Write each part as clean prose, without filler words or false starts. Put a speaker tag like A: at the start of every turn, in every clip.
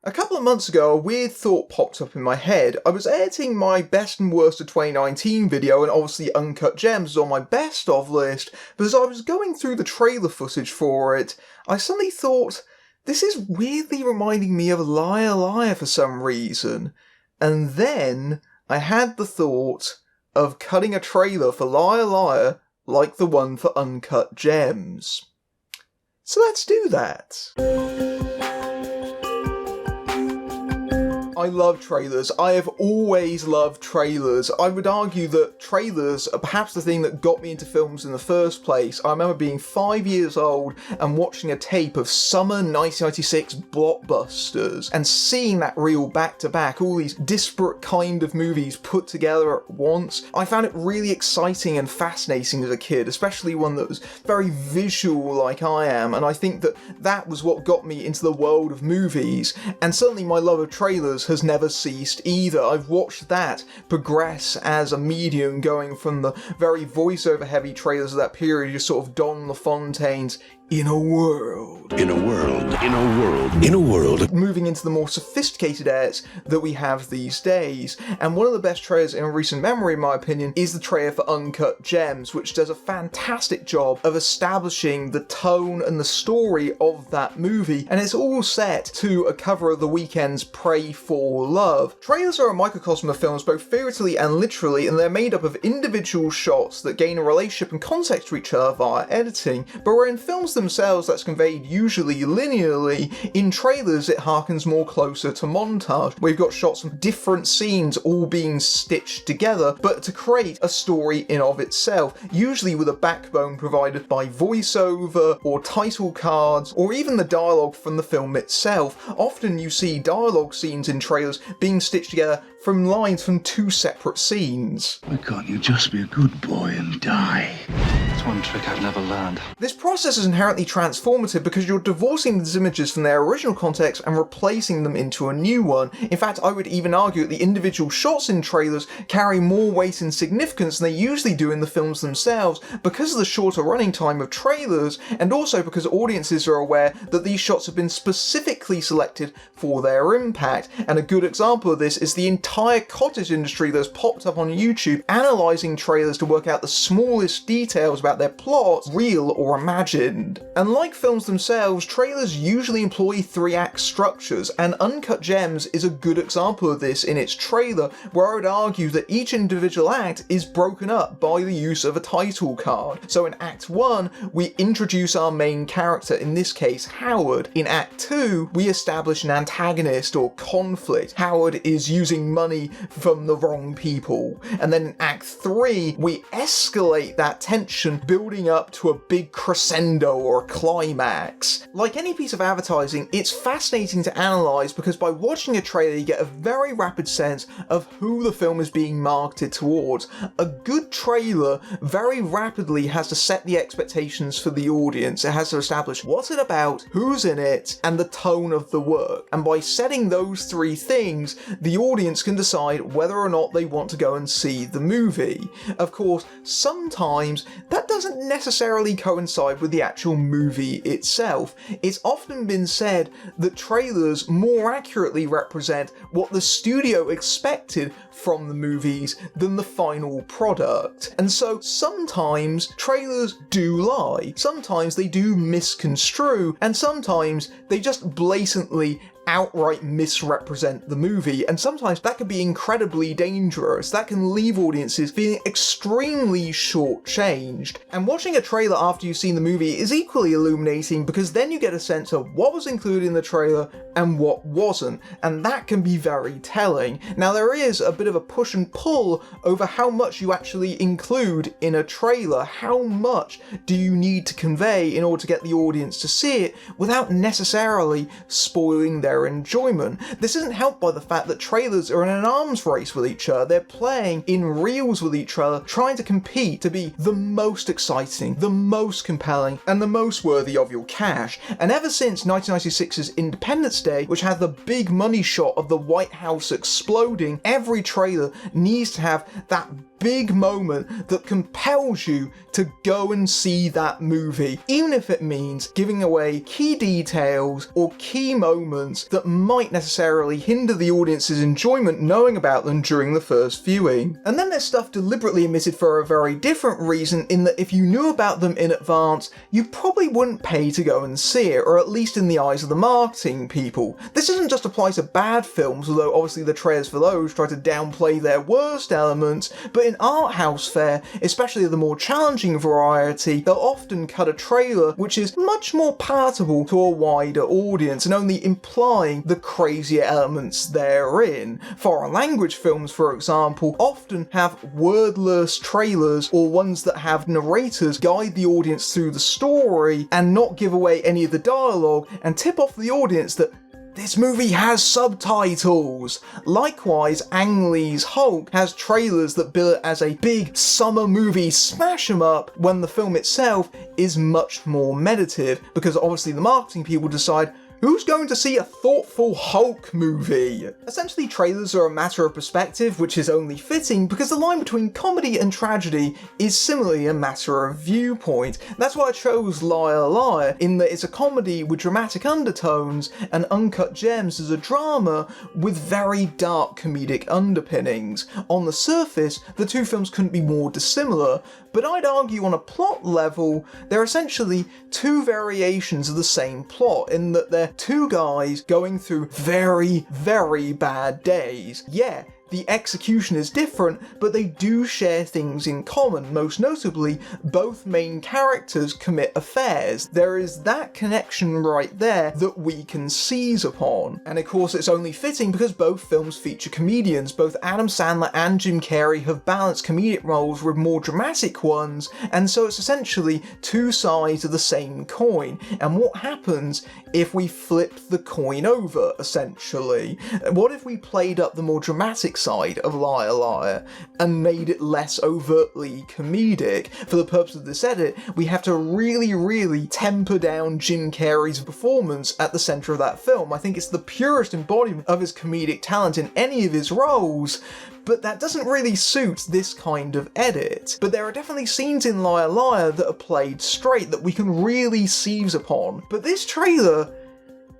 A: A couple of months ago, a weird thought popped up in my head. I was editing my best and worst of 2019 video, and obviously Uncut Gems was on my best of list, but as I was going through the trailer footage for it, I suddenly thought, this is weirdly reminding me of Liar Liar for some reason. And then I had the thought of cutting a trailer for Liar Liar like the one for Uncut Gems. So let's do that. I love trailers. I have always loved trailers. I would argue that trailers are perhaps the thing that got me into films in the first place. I remember being 5 years old and watching a tape of summer 1996 blockbusters and seeing that reel back to back, all these disparate kind of movies put together at once. I found it really exciting and fascinating as a kid, especially one that was very visual like I am, and I think that that was what got me into the world of movies, and certainly my love of trailers has never ceased either. I've watched that progress as a medium, going from the very voiceover heavy trailers of that period, just sort of Don LaFontaine's In a World. In a world, in a world, in a world. Moving into the more sophisticated edits that we have these days. And one of the best trailers in recent memory, in my opinion, is the trailer for Uncut Gems, which does a fantastic job of establishing the tone and the story of that movie. And it's all set to a cover of The Weeknd's Pray for Love. Trailers are a microcosm of films, both figuratively and literally, and they're made up of individual shots that gain a relationship and context to each other via editing. But where in films themselves that's conveyed usually linearly, in trailers it harkens more closer to montage. We've got shots of different scenes all being stitched together, but to create a story in of itself, usually with a backbone provided by voiceover or title cards, or even the dialogue from the film itself. Often you see dialogue scenes in trailers being stitched together from lines from two separate scenes.
B: Why can't you just be a good boy and die? That's one trick I've never learned.
A: This process is inherently transformative because you're divorcing these images from their original context and replacing them into a new one. In fact, I would even argue that the individual shots in trailers carry more weight and significance than they usually do in the films themselves because of the shorter running time of trailers, and also because audiences are aware that these shots have been specifically selected for their impact. And a good example of this is the entire cottage industry that's popped up on YouTube analysing trailers to work out the smallest details about their plots, real or imagined. And like films themselves, trailers usually employ 3-act structures, and Uncut Gems is a good example of this in its trailer, where I would argue that each individual act is broken up by the use of a title card. So in Act 1, we introduce our main character, in this case Howard. In Act 2, we establish an antagonist or conflict. Howard is using money from the wrong people. And then in Act 3, we escalate that tension, building up to a big crescendo or a climax. Like any piece of advertising, it's fascinating to analyse because by watching a trailer you get a very rapid sense of who the film is being marketed towards. A good trailer very rapidly has to set the expectations for the audience. It has to establish what's it about, who's in it, and the tone of the work. And by setting those three things, the audience can decide whether or not they want to go and see the movie. Of course, sometimes that doesn't necessarily coincide with the actual movie itself. It's often been said that trailers more accurately represent what the studio expected from the movies than the final product. And so sometimes trailers do lie, sometimes they do misconstrue, and sometimes they just blatantly outright misrepresent the movie, and sometimes that can be incredibly dangerous. That can leave audiences feeling extremely shortchanged. And watching a trailer after you've seen the movie is equally illuminating because then you get a sense of what was included in the trailer and what wasn't, and that can be very telling. Now there is a bit of a push and pull over how much you actually include in a trailer. How much do you need to convey in order to get the audience to see it without necessarily spoiling their enjoyment? This isn't helped by the fact that trailers are in an arms race with each other. They're playing in reels with each other, trying to compete to be the most exciting, the most compelling, and the most worthy of your cash. And ever since 1996's Independence Day, which had the big money shot of the White House exploding, every trailer needs to have that big moment that compels you to go and see that movie, even if it means giving away key details or key moments that might necessarily hinder the audience's enjoyment knowing about them during the first viewing. And then there's stuff deliberately omitted for a very different reason, in that if you knew about them in advance, you probably wouldn't pay to go and see it, or at least in the eyes of the marketing people. This doesn't just apply to bad films, although obviously the trailers for those try to downplay their worst elements, but in art house fare, especially the more challenging variety, they'll often cut a trailer which is much more palatable to a wider audience and only implying the crazier elements therein. Foreign language films, for example, often have wordless trailers or ones that have narrators guide the audience through the story and not give away any of the dialogue and tip off the audience that this movie has subtitles. Likewise, Ang Lee's Hulk has trailers that bill it as a big summer movie smash 'em up when the film itself is much more meditative, because obviously the marketing people decide who's going to see a thoughtful Hulk movie? Essentially, trailers are a matter of perspective, which is only fitting because the line between comedy and tragedy is similarly a matter of viewpoint. That's why I chose Liar Liar, in that it's a comedy with dramatic undertones, and Uncut Gems is a drama with very dark comedic underpinnings. On the surface, the two films couldn't be more dissimilar, but I'd argue on a plot level, they're essentially two variations of the same plot, in that they're two guys going through very, very bad days. Yeah, the execution is different, but they do share things in common. Most notably, both main characters commit affairs. There is that connection right there that we can seize upon. And of course, it's only fitting because both films feature comedians. Both Adam Sandler and Jim Carrey have balanced comedic roles with more dramatic ones, and so it's essentially two sides of the same coin. And what happens if we flipped the coin over, essentially? What if we played up the more dramatic side of Liar Liar and made it less overtly comedic? For the purpose of this edit, we have to really temper down Jim Carrey's performance at the centre of that film. I think it's the purest embodiment of his comedic talent in any of his roles, but that doesn't really suit this kind of edit. But there are definitely scenes in Liar Liar that are played straight that we can really seize upon. But this trailer,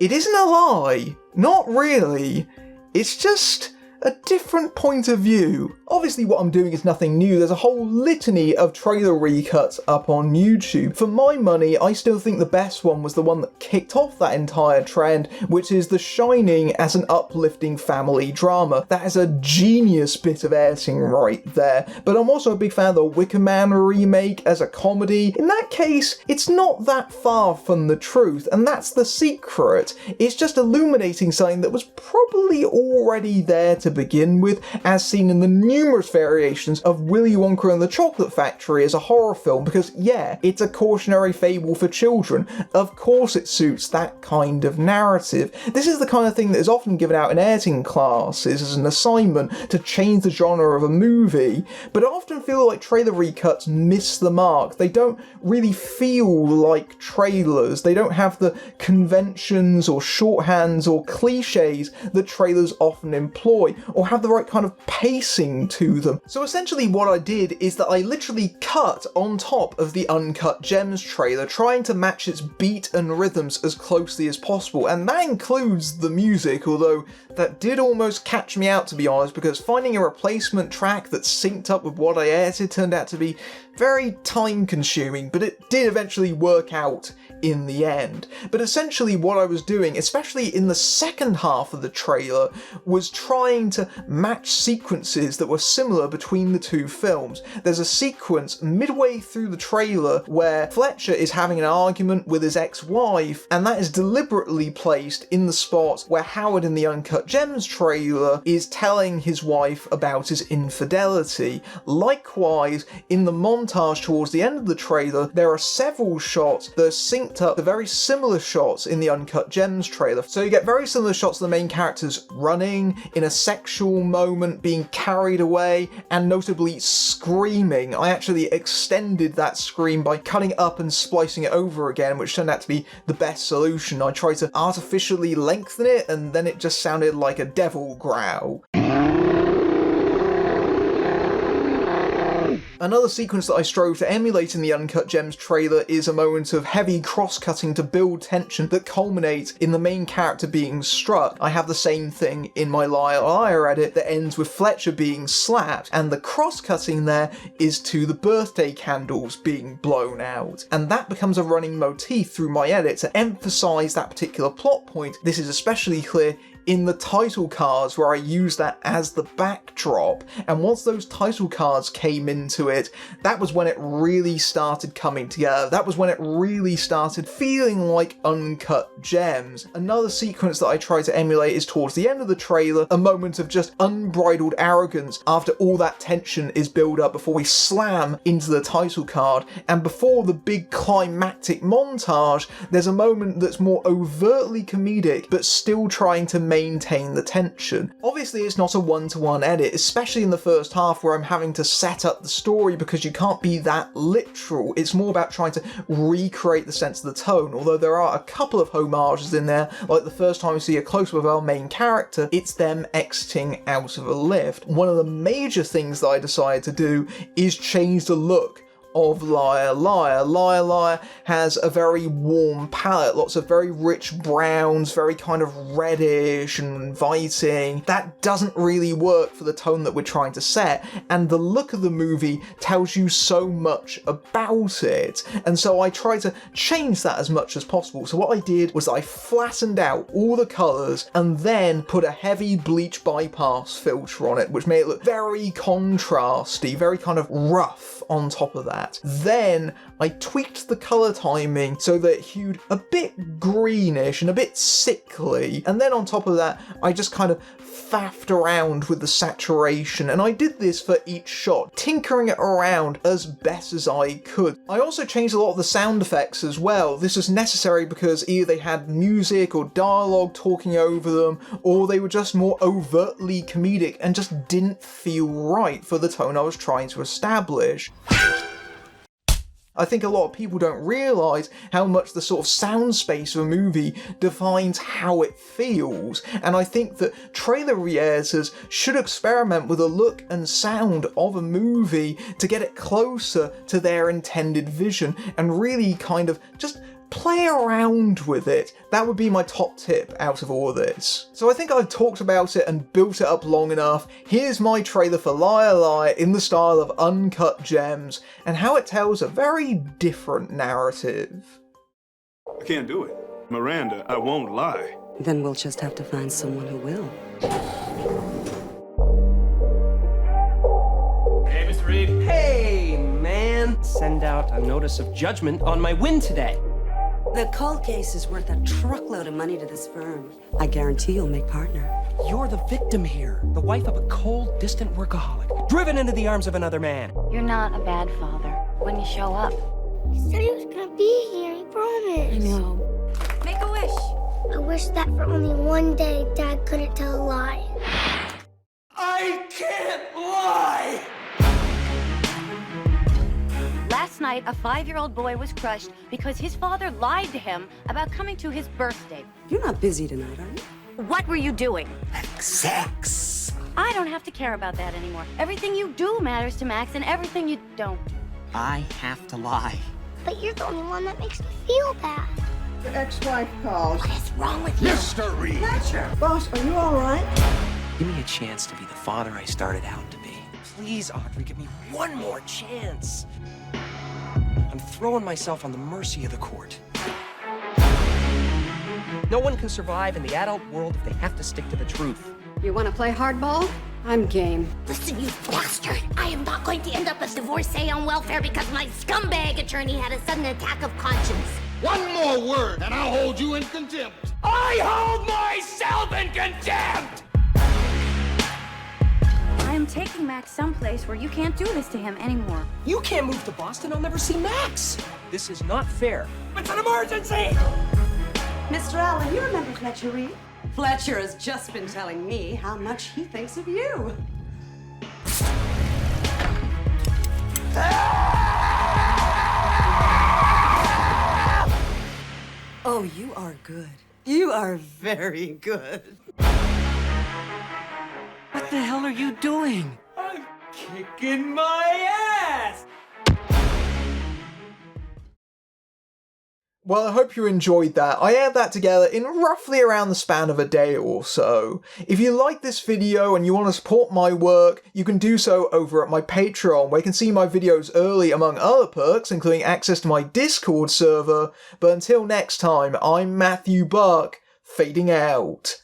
A: it isn't a lie. Not really. It's just a different point of view. Obviously what I'm doing is nothing new, there's a whole litany of trailer recuts up on YouTube. For my money, I still think the best one was the one that kicked off that entire trend, which is The Shining as an uplifting family drama. That is a genius bit of editing right there. But I'm also a big fan of the Wicker Man remake as a comedy. In that case, it's not that far from the truth, and that's the secret. It's just illuminating something that was probably already there to begin with, as seen in the numerous variations of Willy Wonka and the Chocolate Factory as a horror film, because yeah, it's a cautionary fable for children. Of course it suits that kind of narrative. This is the kind of thing that is often given out in editing classes as an assignment to change the genre of a movie, but I often feel like trailer recuts miss the mark. They don't really feel like trailers. They don't have the conventions or shorthands or cliches that trailers often employ, or have the right kind of pacing to them. So essentially what I did is that I literally cut on top of the Uncut Gems trailer, trying to match its beat and rhythms as closely as possible, and that includes the music, although that did almost catch me out, to be honest, because finding a replacement track that synced up with what I edited turned out to be very time consuming, but it did eventually work out in the end. But essentially what I was doing, especially in the second half of the trailer, was trying to match sequences that were similar between the two films. There's a sequence midway through the trailer where Fletcher is having an argument with his ex-wife, and that is deliberately placed in the spot where Howard in the Uncut Gems trailer is telling his wife about his infidelity. Likewise, in the montage towards the end of the trailer, there are several shots that are synced up to very similar shots in the Uncut Gems trailer. So you get very similar shots of the main characters running, in a sexual moment, being carried away, and notably screaming. I actually extended that scream by cutting it up and splicing it over again, which turned out to be the best solution. I tried to artificially lengthen it, and then it just sounded like a devil growl. Another sequence that I strove to emulate in the Uncut Gems trailer is a moment of heavy cross-cutting to build tension that culminates in the main character being struck. I have the same thing in my Liar Liar edit that ends with Fletcher being slapped, and the cross-cutting there is to the birthday candles being blown out. And that becomes a running motif through my edit to emphasise that particular plot point. This is especially clear in the title cards, where I use that as the backdrop, and once those title cards came into it, that was when it really started coming together. That was when it really started feeling like Uncut Gems. Another sequence that I try to emulate is towards the end of the trailer, a moment of just unbridled arrogance after all that tension is built up before we slam into the title card, and before the big climactic montage, there's a moment that's more overtly comedic, but still trying to maintain the tension. Obviously it's not a one-to-one edit, especially in the first half where I'm having to set up the story because you can't be that literal. It's more about trying to recreate the sense of the tone, although there are a couple of homages in there, like the first time we see a close-up of our main character, it's them exiting out of a lift. One of the major things that I decided to do is change the look of Liar Liar. Liar Liar has a very warm palette, lots of very rich browns, very kind of reddish and inviting. That doesn't really work for the tone that we're trying to set, and the look of the movie tells you so much about it, and so I try to change that as much as possible. So what I did was I flattened out all the colours and then put a heavy bleach bypass filter on it, which made it look very contrasty, very kind of rough on top of that. Then I tweaked the colour timing so that it hued a bit greenish and a bit sickly, and then on top of that I just kind of faffed around with the saturation, and I did this for each shot, tinkering it around as best as I could. I also changed a lot of the sound effects as well. This was necessary because either they had music or dialogue talking over them, or they were just more overtly comedic and just didn't feel right for the tone I was trying to establish. I think a lot of people don't realise how much the sort of sound space of a movie defines how it feels, and I think that trailer reactors should experiment with the look and sound of a movie to get it closer to their intended vision and really kind of just play around with it. That would be my top tip out of all of this. So I think I've talked about it and built it up long enough. Here's my trailer for Liar Liar in the style of Uncut Gems, and how it tells a very different narrative.
C: I can't do it. Miranda, I won't lie.
D: Then we'll just have to find someone who will.
E: Hey, Mr. Reed. Hey, man. Send out a notice of judgment on my win today.
D: The cold case is worth a truckload of money to this firm. I guarantee you'll make partner.
E: You're the victim here, the wife of a cold, distant workaholic, driven into the arms of another man.
F: You're not a bad father when you show up.
G: He said he was gonna be here, he promised.
F: I know. Make a wish.
G: I wish that for only one day Dad couldn't tell a lie.
E: I can't lie!
F: Last night, a 5-year-old boy was crushed because his father lied to him about coming to his birthday.
D: You're not busy tonight, are you?
F: What were you doing?
E: Sex.
F: I don't have to care about that anymore. Everything you do matters to Max, and everything you don't.
E: I have to lie.
G: But you're the only one that makes me feel bad.
H: Your ex-wife calls.
F: What is wrong with you?
E: Mr. Reed!
H: Boss, are you all right?
E: Give me a chance to be the father I started out to be. Please, Audrey, give me one more chance. I'm throwing myself on the mercy of the court. No one can survive in the adult world if they have to stick to the truth.
I: You want to play hardball? I'm game.
F: Listen, you bastard! I am not going to end up as divorcee on welfare because my scumbag attorney had a sudden attack of conscience.
J: One more word, and I'll hold you in contempt.
E: I hold myself in contempt!
F: I am taking Max someplace where you can't do this to him anymore.
E: You can't move to Boston, I'll never see Max. This is not fair. It's an emergency!
D: Mr. Allen, you remember Fletcher Reed? Fletcher has just been telling me how much he thinks of you. Oh, you are good. You are very good.
E: What the hell are you doing?
J: I'm
K: kicking my ass!
A: Well, I hope you enjoyed that. I aired that together in roughly around the span of a day or so. If you like this video and you want to support my work, you can do so over at my Patreon, where you can see my videos early among other perks, including access to my Discord server. But until next time, I'm Matthew Buck, fading out.